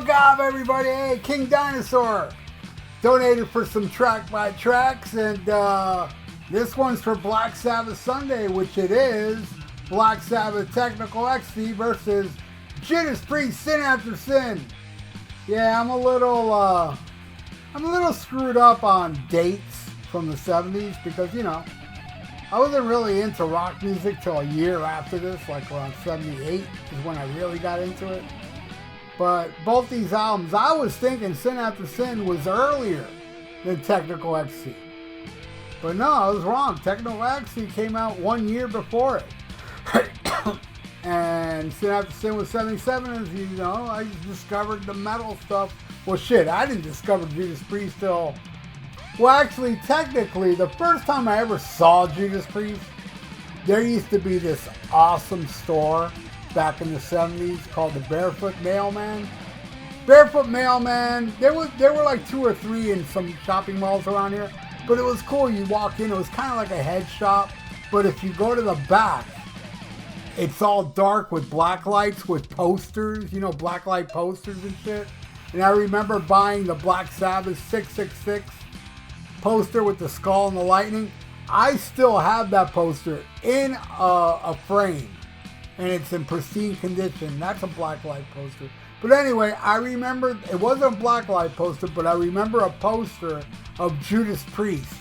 Magab, everybody. Hey, King Dinosaur donated for some track by tracks, and this one's for Black Sabbath Sunday, which it is. Black Sabbath Technical Ecstasy versus Judas Priest, Sin After Sin. Yeah, I'm a little screwed up on dates from the 70s because, you know, I wasn't really into rock music till a year after this, like around 78 is when I really got into it. But both these albums, I was thinking Sin After Sin was earlier than Technical Ecstasy. But no, I was wrong. Technical Ecstasy came out 1 year before it. And Sin After Sin was 77, as you know. I discovered the metal stuff. Well, shit, I didn't discover Judas Priest till... Well, actually, technically, the first time I ever saw Judas Priest, there used to be this awesome store back in the 70s called the Barefoot Mailman. Barefoot Mailman, there were like 2 or 3 in some shopping malls around here. But it was cool. You walk in, it was kind of like a head shop. But if you go to the back, it's all dark with black lights with posters, you know, black light posters and shit. And I remember buying the Black Sabbath 666 poster with the skull and the lightning. I still have that poster in a frame, and it's in pristine condition. That's a black light poster. But anyway, I remember, it wasn't a black light poster, but I remember a poster of Judas Priest.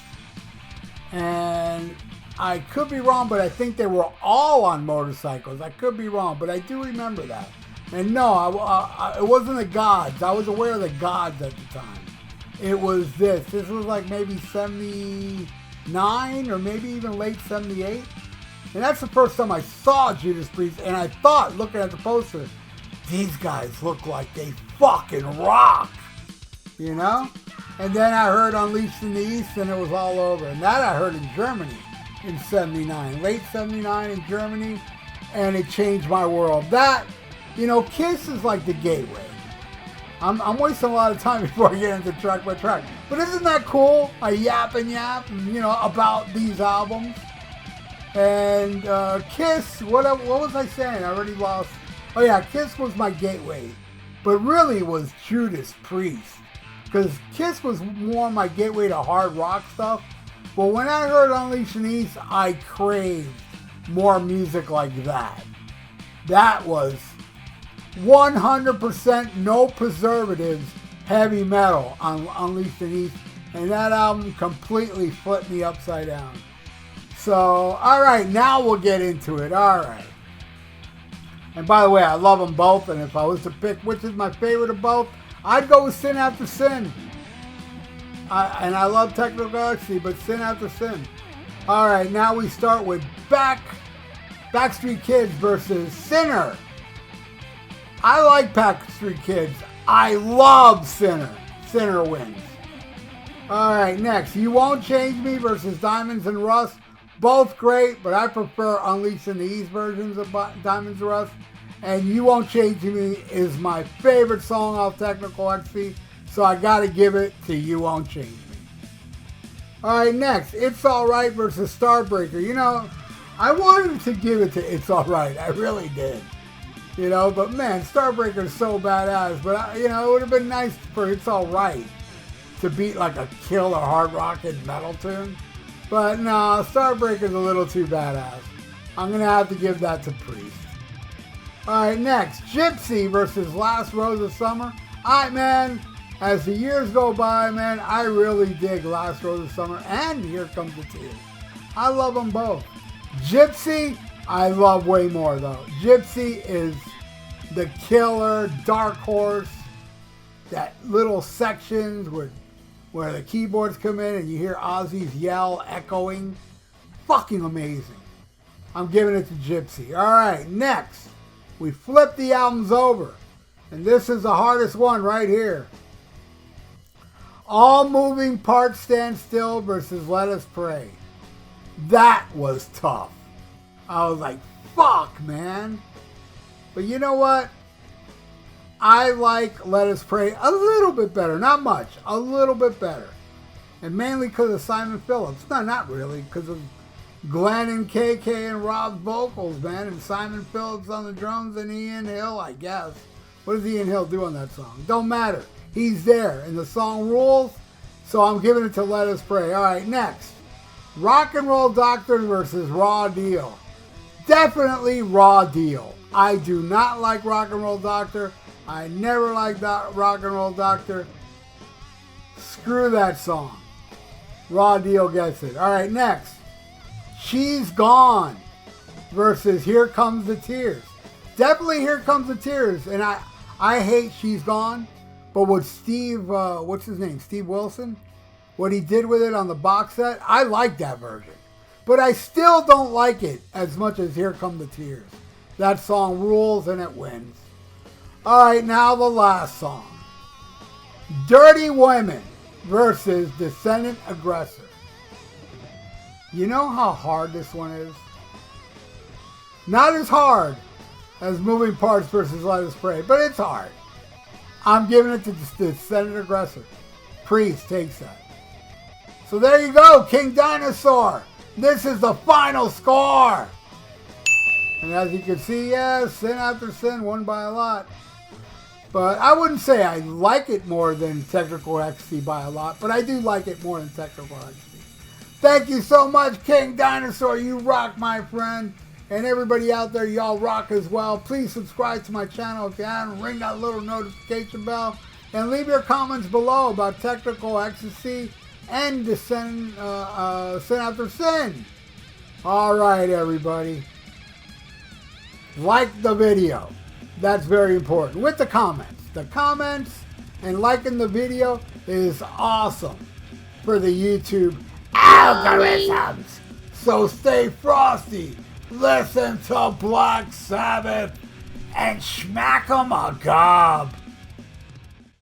And I could be wrong, but I think they were all on motorcycles. I could be wrong, but I do remember that. And no, it wasn't the Gods. I was aware of the Gods at the time. It was this. This was like maybe 79 or maybe even late 78. And that's the first time I saw Judas Priest. And I thought, looking at the poster, these guys look like they fucking rock. You know? And then I heard Unleashed in the East and it was all over. And that I heard in Germany in 79. Late 79 in Germany. And it changed my world. That, you know, Kiss is like the gateway. I'm wasting a lot of time before I get into track by track. But isn't that cool? I yap, you know, about these albums. And Kiss, what was I saying? I already lost. Oh yeah, Kiss was my gateway. But really it was Judas Priest. Because Kiss was more my gateway to hard rock stuff. But when I heard Unleashed in the East, I craved more music like that. That was 100% no preservatives heavy metal on Unleashed in the East, and that album completely flipped me upside down. So, alright, now we'll get into it. Alright. And by the way, I love them both, and if I was to pick which is my favorite of both, I'd go with Sin After Sin. And I love Technical Ecstasy, but Sin After Sin. Alright, now we start with Backstreet Kids versus Sinner. I like Backstreet Kids. I love Sinner. Sinner wins. Alright, next. You Won't Change Me versus Diamonds and Rust. Both great, but I prefer Unleashed in the East versions of Diamonds and Rust. And You Won't Change Me is my favorite song off Technical Ecstasy, so I gotta give it to You Won't Change Me. Alright, next. It's Alright versus Starbreaker. You know, I wanted to give it to It's Alright. I really did. You know, but man, Starbreaker is so badass. But, you know, it would have been nice for It's Alright to beat like a killer hard rockin' metal tune. But no, Starbreaker's a little too badass. I'm going to have to give that to Priest. Alright, next. Gypsy versus Last Rose of Summer. Alright, man, as the years go by, man, I really dig Last Rose of Summer and Here Comes the Tears. I love them both. Gypsy, I love way more though. Gypsy is the killer, dark horse, that little sections where the keyboards come in and you hear Ozzy's yell echoing. Fucking amazing. I'm giving it to Gypsy. Alright, next. We flip the albums over. And this is the hardest one right here. All Moving Parts Stand Still versus Let Us Pray. That was tough. I was like, fuck, man. But you know what? I like Let Us Pray a little bit better. Not much. A little bit better. And mainly because of Simon Phillips. No, not really. Because of Glenn and KK and Rob's vocals, man. And Simon Phillips on the drums and Ian Hill, I guess. What does Ian Hill do on that song? Don't matter. He's there, and the song rules, so I'm giving it to Let Us Pray. All right, next. Rock and Roll Doctor versus Raw Deal. Definitely Raw Deal. I do not like Rock and Roll Doctor. I never liked Rock and Roll Doctor. Screw that song. Raw Deal gets it. All right, next. She's Gone versus Here Comes the Tears. Definitely Here Comes the Tears. And I hate She's Gone. But what Steve, what's his name? Steve Wilson? What he did with it on the box set, I like that version. But I still don't like it as much as Here Come the Tears. That song rules and it wins. All right, now the last song. Dirty Women versus Descendant Aggressor. You know how hard this one is? Not as hard as Moving Parts versus Let Us Pray, but it's hard. I'm giving it to Descendant Aggressor. Priest takes that. So there you go, King Dinosaur. This is the final score. And as you can see, yes, Sin After Sin won by a lot. But I wouldn't say I like it more than Technical Ecstasy by a lot, but I do like it more than Technical Ecstasy. Thank you so much, King Dinosaur. You rock, my friend. And everybody out there, y'all rock as well. Please subscribe to my channel if you haven't. Ring that little notification bell. And leave your comments below about Technical Ecstasy and Sin After Sin. All right, everybody. Like the video. That's very important. With the comments. The comments and liking the video is awesome for the YouTube algorithms. So stay frosty. Listen to Black Sabbath and smack 'em a gob.